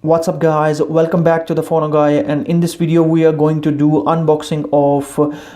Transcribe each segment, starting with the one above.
What's up guys, welcome back to the Phone Guy, and in this video we are going to do unboxing of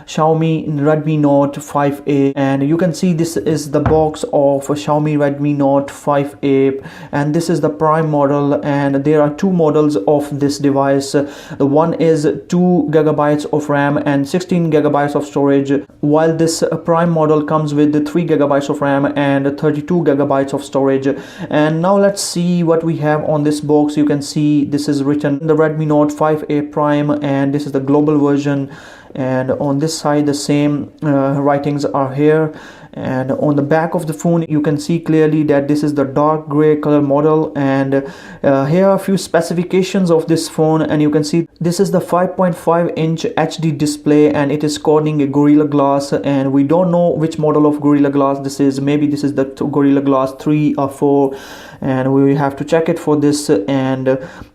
Xiaomi Redmi Note 5A. And you can see this is the box of Xiaomi Redmi Note 5A, and this is the prime model, and there are two models of this device. The one is 2 GB of RAM and 16 GB of storage, while this prime model comes with 3 GB of RAM and 32 GB of storage. And now let's see what we have on this box. You can see this is written the Redmi Note 5A Prime, and this is the global version, and on this side the same writings are here. And on the back of the phone you can see clearly that this is the dark gray color model, and here are a few specifications of this phone. And you can see this is the 5.5-inch HD display, and it is containing a Gorilla Glass, and we don't know which model of Gorilla Glass this is. Maybe this is the Gorilla Glass 3 or 4, and we have to check it for this. And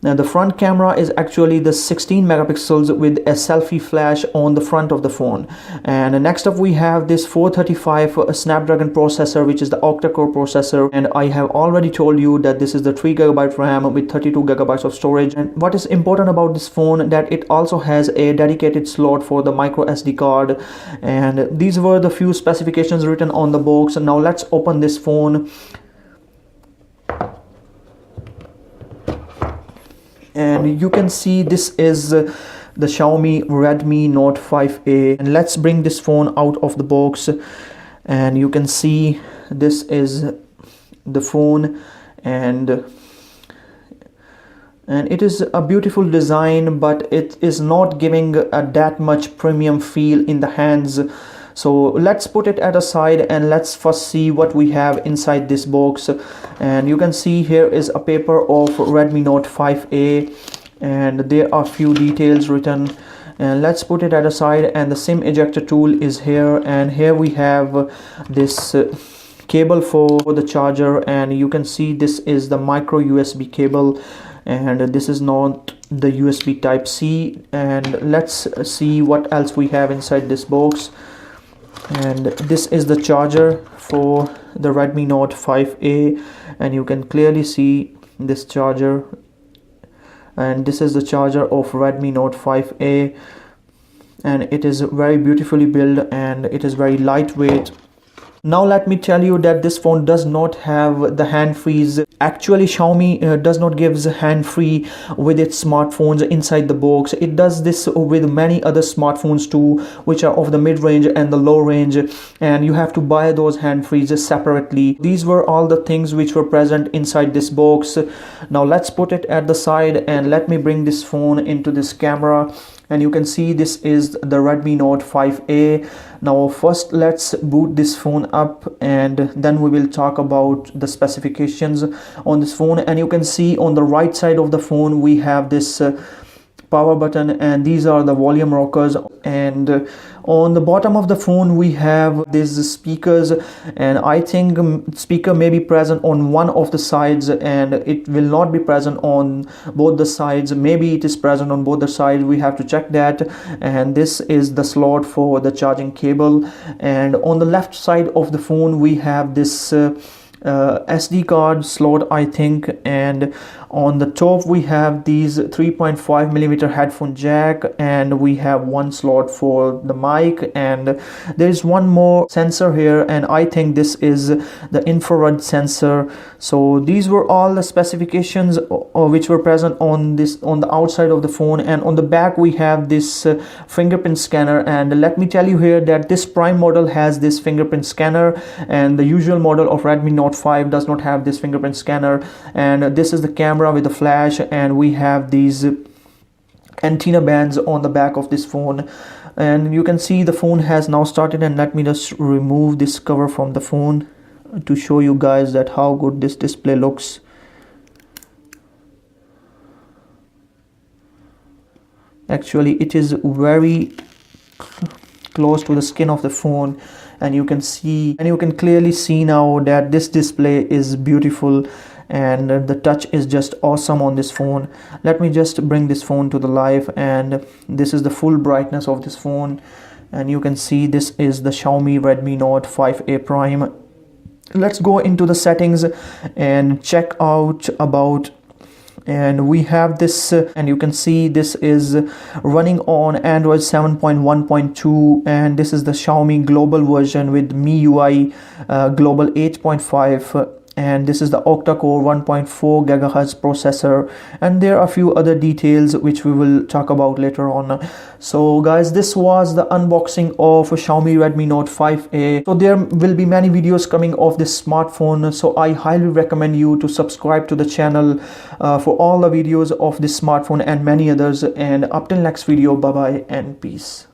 the front camera is actually the 16 megapixels with a selfie flash on the front of the phone. And next up we have this 435 Snapdragon processor, which is the octa-core processor, and I have already told you that this is the 3 GB RAM with 32 GB of storage. And what is important about this phone, that it also has a dedicated slot for the micro SD card. And these were the few specifications written on the box. Now let's open this phone. And you can see this is the Xiaomi Redmi Note 5A, and let's bring this phone out of the box. And you can see this is the phone, and it is a beautiful design, but it is not giving that much premium feel in the hands. So let's put it at a side and let's first see what we have inside this box. And you can see here is a paper of Redmi Note 5A, and there are few details written. And let's put it at a side, and the SIM ejector tool is here, and here we have this cable for the charger. And you can see this is the micro USB cable, and this is not the USB type C. And let's see what else we have inside this box. And this is the charger for the Redmi Note 5A, and you can clearly see this charger. And this is the charger of Redmi Note 5A, and it is very beautifully built, and it is very lightweight. Now let me tell you that this phone does not have the hand-frees. Actually Xiaomi does not give hand-free with its smartphones inside the box. It does this with many other smartphones too, which are of the mid-range and the low range, and you have to buy those hand-frees separately. These were all the things which were present inside this box. Now let's put it at the side, and let me bring this phone into this camera. And you can see this is the Redmi Note 5A. Now first let's boot this phone up, and then we will talk about the specifications on this phone. And you can see on the right side of the phone we have this power button, and these are the volume rockers. And on the bottom of the phone we have these speakers, and I think speaker may be present on one of the sides, and it will not be present on both the sides. Maybe it is present on both the sides, we have to check that. And this is the slot for the charging cable. And on the left side of the phone we have this SD card slot, I think. And on the top we have these 3.5mm headphone jack, and we have one slot for the mic, and there is one more sensor here, and I think this is the infrared sensor. So these were all the specifications which were present on the outside of the phone. And on the back we have this fingerprint scanner. And let me tell you here that this prime model has this fingerprint scanner, and the usual model of Redmi Note 5 does not have this fingerprint scanner. And this is the camera with the flash, and we have these antenna bands on the back of this phone. And you can see the phone has now started. And let me just remove this cover from the phone to show you guys that how good this display looks. Actually it is very close to the skin of the phone, and you can clearly see now that this display is beautiful, and the touch is just awesome on this phone. Let me just bring this phone to the life, and this is the full brightness of this phone. And you can see this is the Xiaomi Redmi Note 5A Prime. Let's go into the settings and check out about and we have this and you can see this is running on Android 7.1.2, and this is the Xiaomi global version with MIUI global 8.5, and this is the octa-core 1.4 gigahertz processor, and there are a few other details which we will talk about later on. So guys, this was the unboxing of Xiaomi Redmi Note 5A. So there will be many videos coming of this smartphone, so I highly recommend you to subscribe to the channel for all the videos of this smartphone and many others. And up till next video, bye bye and peace.